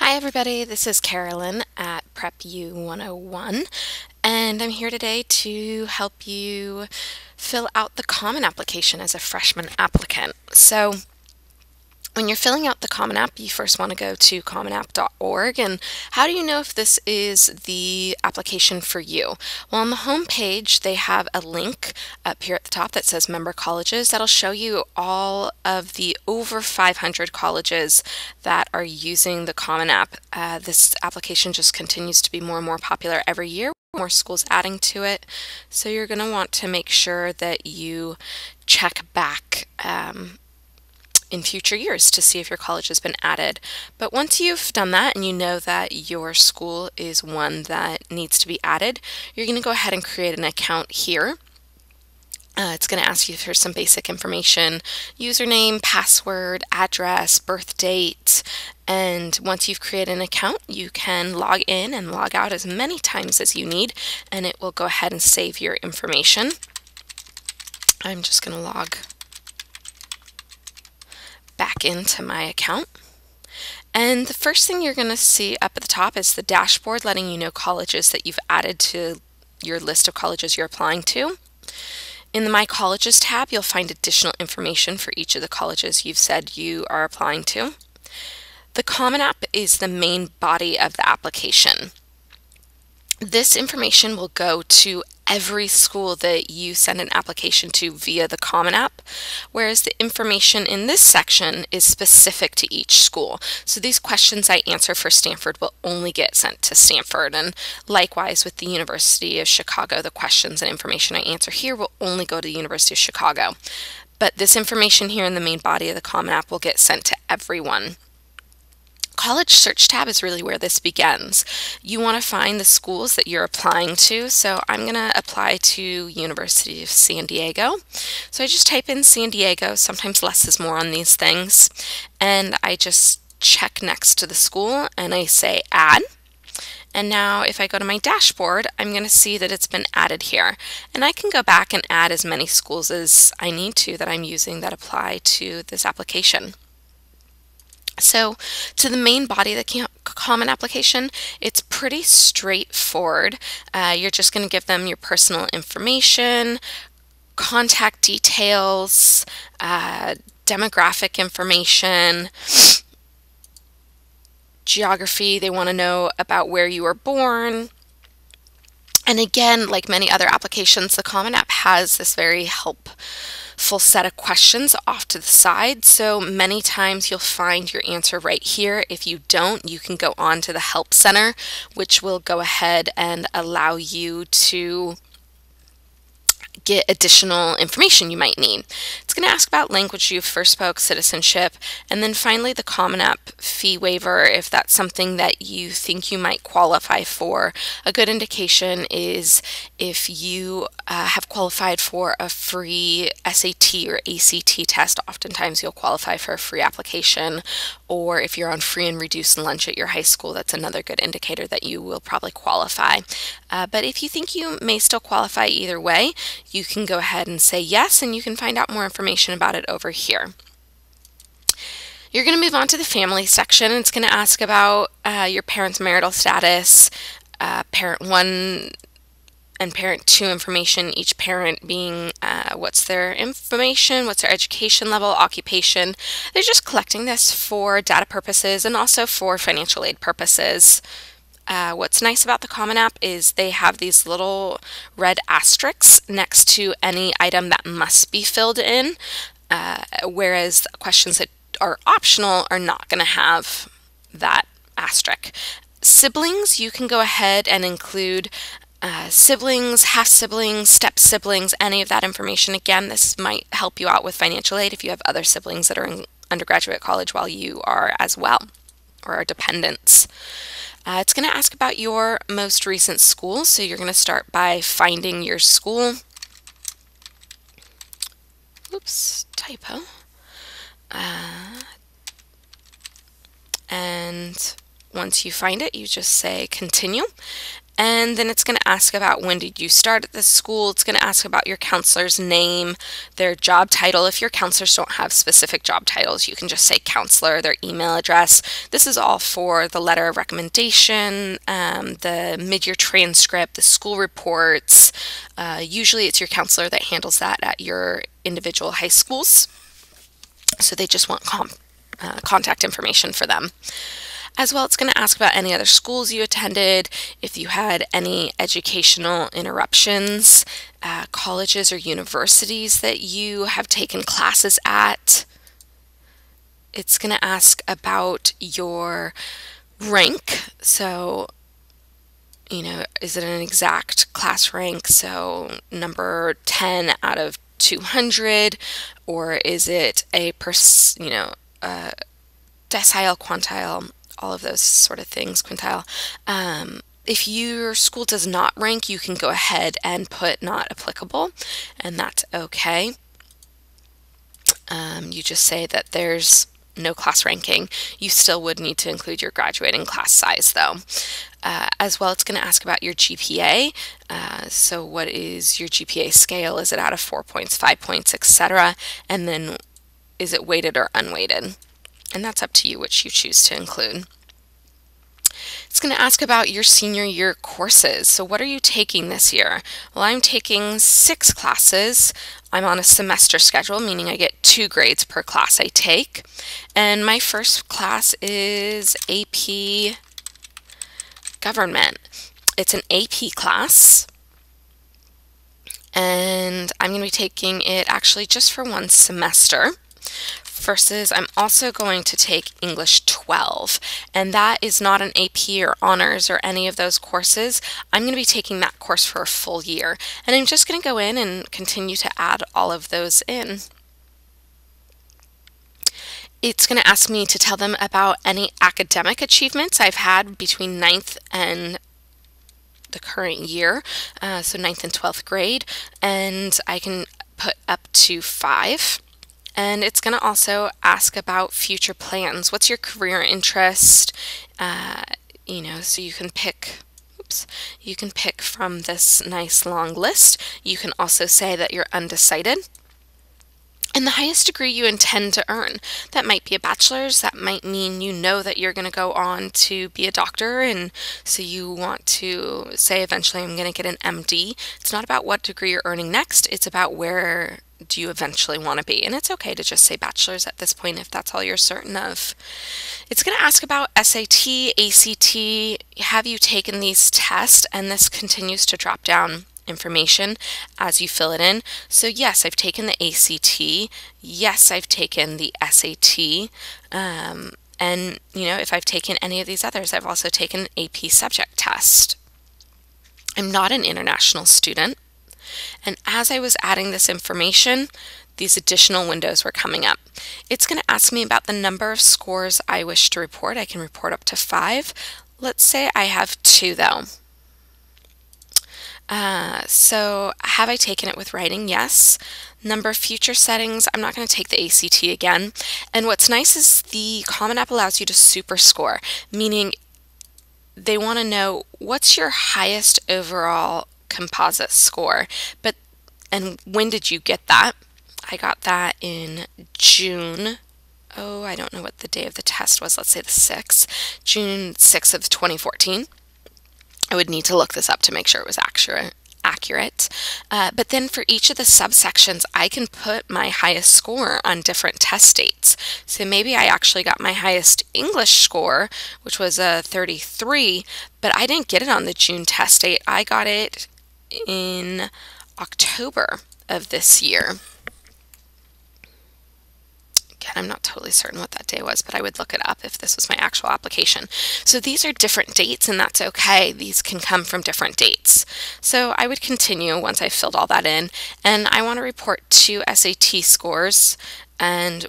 Hi everybody, this is Carolyn at Prep U 101, and I'm here today to help you fill out the Common Application as a freshman applicant. So when you're filling out the Common App, you first want to go to commonapp.org. And how do you know if this is the application for you? Well, on the home page, they have a link up here at the top that says Member Colleges. That'll show you all of the over 500 colleges that are using the Common App. This application just continues to be more and more popular every year. More schools adding to it. So you're going to want to make sure that you check back in future years to see if your college has been added. But once you've done that and you know that your school is one that needs to be added, you're going to go ahead and create an account here. It's going to ask you for some basic information: username, password, address, birth date, and once you've created an account, you can log in and log out as many times as you need, and it will go ahead and save your information. I'm just going to log back into my account. And the first thing you're going to see up at the top is the dashboard letting you know colleges that you've added to your list of colleges you're applying to. In the My Colleges tab, you'll find additional information for each of the colleges you've said you are applying to. The Common App is the main body of the application. This information will go to every school that you send an application to via the Common App, whereas the information in this section is specific to each school. So these questions I answer for Stanford will only get sent to Stanford, and likewise with the University of Chicago, the questions and information I answer here will only go to the University of Chicago. But this information here in the main body of the Common App will get sent to everyone. College Search tab is really where this begins. You want to find the schools that you're applying to. So I'm going to apply to University of San Diego. So I just type in San Diego. Sometimes less is more on these things. And I just check next to the school and I say add. And now if I go to my dashboard, I'm going to see that it's been added here. And I can go back and add as many schools as I need to that I'm using that apply to this application. So to the main body of the Common Application, it's pretty straightforward. You're just going to give them your personal information, contact details, demographic information, geography. They want to know about where you were born. And again, like many other applications, the Common App has this very helpful set of questions off to the side. So many times you'll find your answer right here. If you don't, you can go on to the Help Center, which will go ahead and allow you to get additional information you might need. It's going to ask about language you first spoke, citizenship, and then finally the Common App fee waiver if that's something that you think you might qualify for. A good indication is if you have qualified for a free SAT or ACT test. Oftentimes you'll qualify for a free application, or if you're on free and reduced lunch at your high school, that's another good indicator that you will probably qualify. But if you think you may still qualify either way, you can go ahead and say yes, and you can find out more information about it over here. You're going to move on to the family section, and it's going to ask about your parents' marital status, parent 1 and parent 2 information, each parent being what's their information, what's their education level, occupation. They're just collecting this for data purposes and also for financial aid purposes. What's nice about the Common App is they have these little red asterisks next to any item that must be filled in, whereas questions that are optional are not going to have that asterisk. Siblings, you can go ahead and include siblings, half-siblings, step-siblings, any of that information. Again, this might help you out with financial aid if you have other siblings that are in undergraduate college while you are as well, or are dependents. It's going to ask about your most recent school, so you're going to start by finding your school. Oops, typo. And once you find it, you just say continue. And then it's going to ask about when did you start at this school. It's going to ask about your counselor's name, their job title. If your counselors don't have specific job titles, you can just say counselor, their email address. This is all for the letter of recommendation, the mid-year transcript, the school reports. Usually it's your counselor that handles that at your individual high schools. So they just want contact information for them. As well, it's going to ask about any other schools you attended, if you had any educational interruptions, colleges or universities that you have taken classes at. It's going to ask about your rank. So, is it an exact class rank? So number 10 out of 200, or is it a decile, quantile, all of those sort of things, quintile. If your school does not rank, you can go ahead and put not applicable, and that's okay. You just say that there's no class ranking. You still would need to include your graduating class size, though. As well, it's going to ask about your GPA. So what is your GPA scale? Is it out of 4 points, 5 points, etc.? And then is it weighted or unweighted? And that's up to you which you choose to include. It's going to ask about your senior year courses. So what are you taking this year? Well, I'm taking 6 classes. I'm on a semester schedule, meaning I get 2 grades per class I take. And my first class is AP Government. It's an AP class. And I'm going to be taking it actually just for 1 semester. Versus I'm also going to take English 12, and that is not an AP or honors or any of those courses. I'm going to be taking that course for a full year, and I'm just going to go in and continue to add all of those in. It's going to ask me to tell them about any academic achievements I've had between 9th and the current year, so 9th and 12th grade, and I can put up to 5. And it's going to also ask about future plans. What's your career interest? So you can pick from this nice long list. You can also say that you're undecided. And the highest degree you intend to earn. That might be a bachelor's. That might mean you know that you're going to go on to be a doctor, and so you want to say eventually I'm going to get an MD. It's not about what degree you're earning next. It's about where do you eventually want to be. And it's okay to just say bachelor's at this point if that's all you're certain of. It's going to ask about SAT, ACT. Have you taken these tests? And this continues to drop down information as you fill it in. So yes, I've taken the ACT. Yes, I've taken the SAT. And if I've taken any of these others, I've also taken an AP subject test. I'm not an international student. And as I was adding this information, these additional windows were coming up. It's going to ask me about the number of scores I wish to report. I can report up to 5. Let's say I have 2 though. So have I taken it with writing? Yes. Number of future settings, I'm not going to take the ACT again. And what's nice is the Common App allows you to super score, meaning they want to know what's your highest overall composite score, and when did you get that? I got that in June. Oh, I don't know what the day of the test was. Let's say the 6th, June 6th of 2014. I would need to look this up to make sure it was accurate. But then for each of the subsections, I can put my highest score on different test dates. So maybe I actually got my highest English score, which was a 33, but I didn't get it on the June test date. I got it in October of this year. Again, I'm not totally certain what that day was, but I would look it up if this was my actual application. So these are different dates, and that's okay. These can come from different dates. So I would continue once I filled all that in, and I want to report 2 SAT scores, and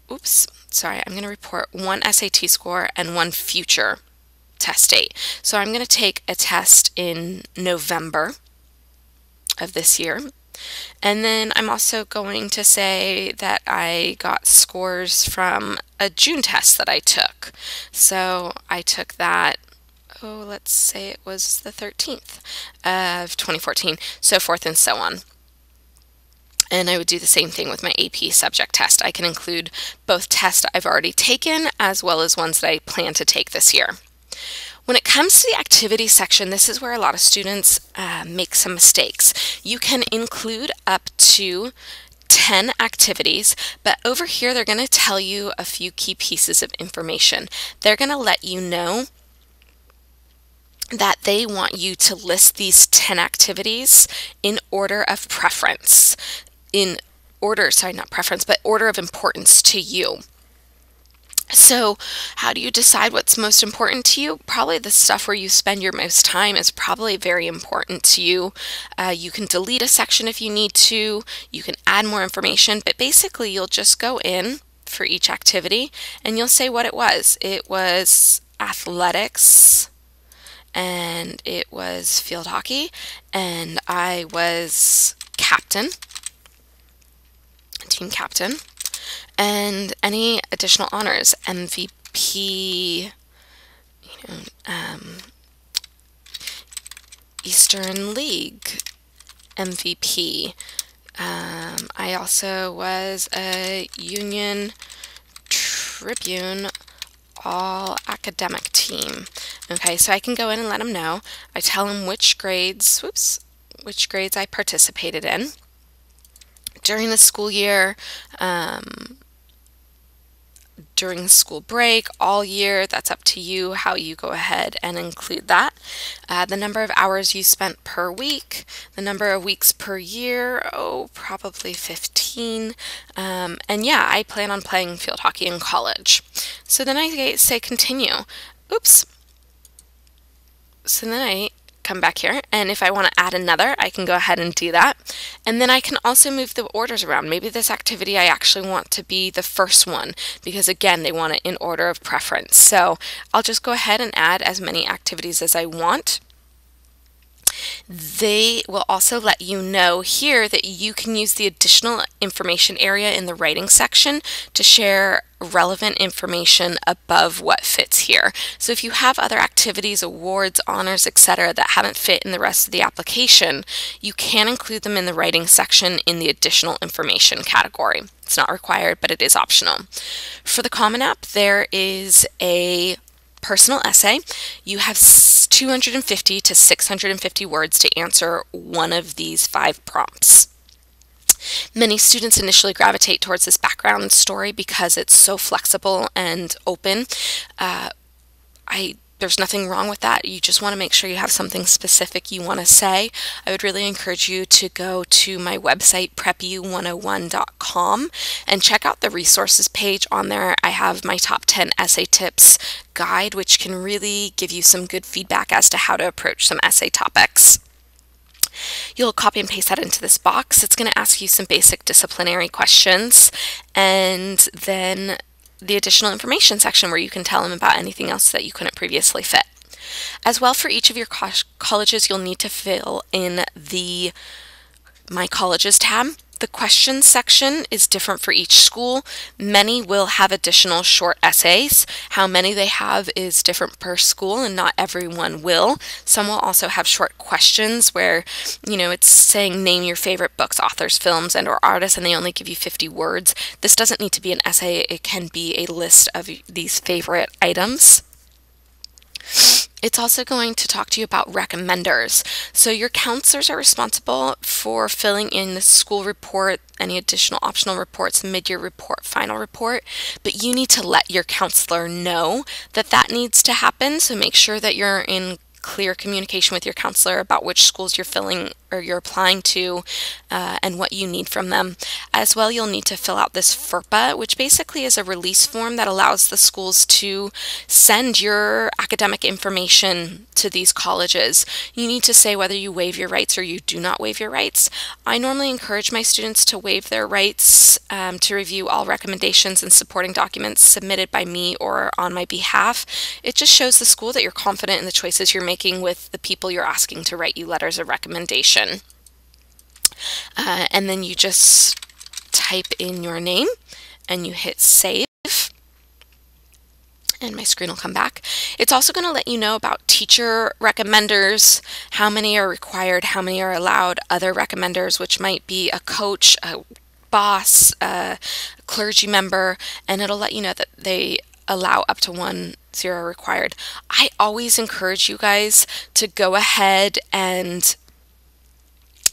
I'm going to report 1 SAT score and 1 future test date. So I'm going to take a test in November of this year. And then I'm also going to say that I got scores from a June test that I took. So I took that oh, let's say it was the 13th of 2014, so forth and so on. And I would do the same thing with my AP subject test. I can include both tests I've already taken as well as ones that I plan to take this year. When it comes to the activity section, this is where a lot of students make some mistakes. You can include up to 10 activities, but over here they're going to tell you a few key pieces of information. They're going to let you know that they want you to list these 10 activities in order of preference. In order, sorry, not preference, but order of importance to you. So how do you decide what's most important to you? Probably the stuff where you spend your most time is probably very important to you. You can delete a section if you need to. You can add more information, but basically you'll just go in for each activity and you'll say what it was. It was athletics, and it was field hockey, and I was captain, team captain, and any additional honors, MVP, Eastern League MVP. I also was a Union Tribune all academic team. Okay, so I can go in and let them know. I tell them which grades I participated in during the school year, during school break, all year. That's up to you how you go ahead and include that. The number of hours you spent per week, the number of weeks per year, probably 15. And yeah, I plan on playing field hockey in college. So then I say continue. Oops. So then I come back here, and if I want to add another, I can go ahead and do that. And then I can also move the orders around. Maybe this activity I actually want to be the first one, because again, they want it in order of preference. So I'll just go ahead and add as many activities as I want. They will also let you know here that you can use the additional information area in the writing section to share relevant information above what fits here. So if you have other activities, awards, honors, etc. that haven't fit in the rest of the application, you can include them in the writing section in the additional information category. It's not required, but it is optional. For the Common App, there is a personal essay. You have 250 to 650 words to answer one of these 5 prompts. Many students initially gravitate towards this background story because it's so flexible and open. There's nothing wrong with that. You just want to make sure you have something specific you want to say. I would really encourage you to go to my website, prepu101.com, and check out the resources page. On there, I have my top 10 essay tips guide, which can really give you some good feedback as to how to approach some essay topics. You'll copy and paste that into this box. It's going to ask you some basic disciplinary questions, and then the additional information section where you can tell them about anything else that you couldn't previously fit. As well, for each of your colleges, you'll need to fill in the My Colleges tab. The questions section is different for each school. Many will have additional short essays. How many they have is different per school, and not everyone will. Some will also have short questions where, it's saying name your favorite books, authors, films, and/or artists, and they only give you 50 words. This doesn't need to be an essay. It can be a list of these favorite items. It's also going to talk to you about recommenders. So your counselors are responsible for filling in the school report, any additional optional reports, mid-year report, final report, but you need to let your counselor know that that needs to happen. So make sure that you're in clear communication with your counselor about which schools you're filling or you're applying to and what you need from them. As well, you'll need to fill out this FERPA, which basically is a release form that allows the schools to send your academic information to these colleges. You need to say whether you waive your rights or you do not waive your rights. I normally encourage my students to waive their rights to review all recommendations and supporting documents submitted by me or on my behalf. It just shows the school that you're confident in the choices you're making with the people you're asking to write you letters of recommendation. And then you just type in your name and you hit save. and my screen will come back. It's also going to let you know about teacher recommenders, how many are required, how many are allowed, other recommenders, which might be a coach, a boss, a clergy member, and it'll let you know that they allow up to 10 required. I always encourage you guys to go ahead and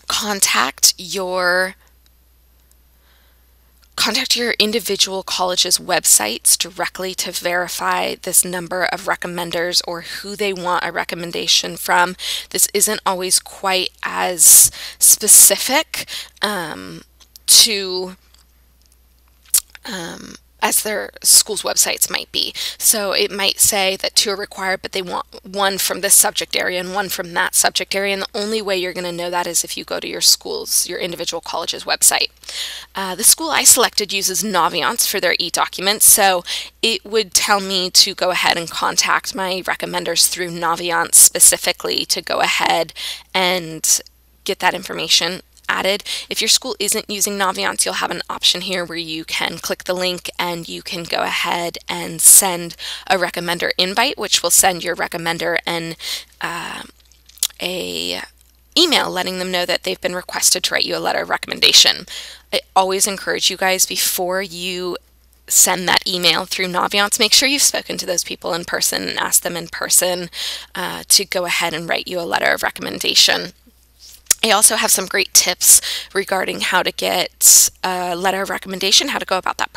contact your individual college's websites directly to verify this number of recommenders or who they want a recommendation from. This isn't always quite as specific to as their school's websites might be. So it might say that 2 are required, but they want 1 from this subject area and 1 from that subject area. And the only way you're going to know that is if you go to your individual college's website. The school I selected uses Naviance for their e-documents, so it would tell me to go ahead and contact my recommenders through Naviance specifically to go ahead and get that information added. If your school isn't using Naviance, you'll have an option here where you can click the link and you can go ahead and send a recommender invite, which will send your recommender a email letting them know that they've been requested to write you a letter of recommendation. I always encourage you guys, before you send that email through Naviance, make sure you've spoken to those people in person and asked them in person to go ahead and write you a letter of recommendation. I also have some great tips regarding how to get a letter of recommendation, how to go about that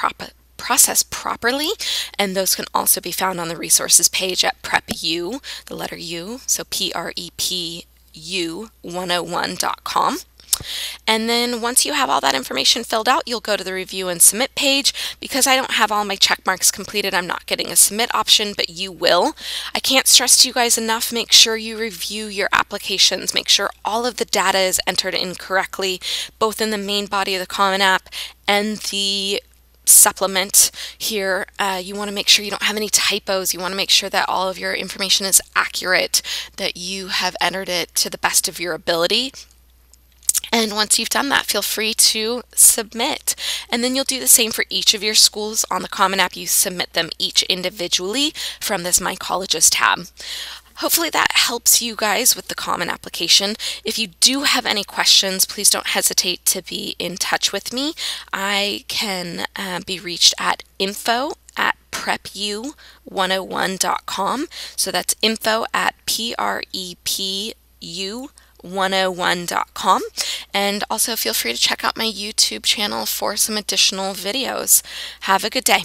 process properly, and those can also be found on the resources page at PrepU, the letter U, so PREPU101.com. And then once you have all that information filled out, you'll go to the review and submit page. Because I don't have all my check marks completed, I'm not getting a submit option, but you will. I can't stress to you guys enough, make sure you review your applications. Make sure all of the data is entered in correctly, both in the main body of the Common App and the supplement here. You want to make sure you don't have any typos. You want to make sure that all of your information is accurate, that you have entered it to the best of your ability. And once you've done that, feel free to submit. And then you'll do the same for each of your schools on the Common App. You submit them each individually from this My Colleges tab. Hopefully that helps you guys with the Common application. If you do have any questions, please don't hesitate to be in touch with me. I can be reached at info@prepu101.com. So that's info@prepu101.com. And also feel free to check out my YouTube channel for some additional videos. Have a good day.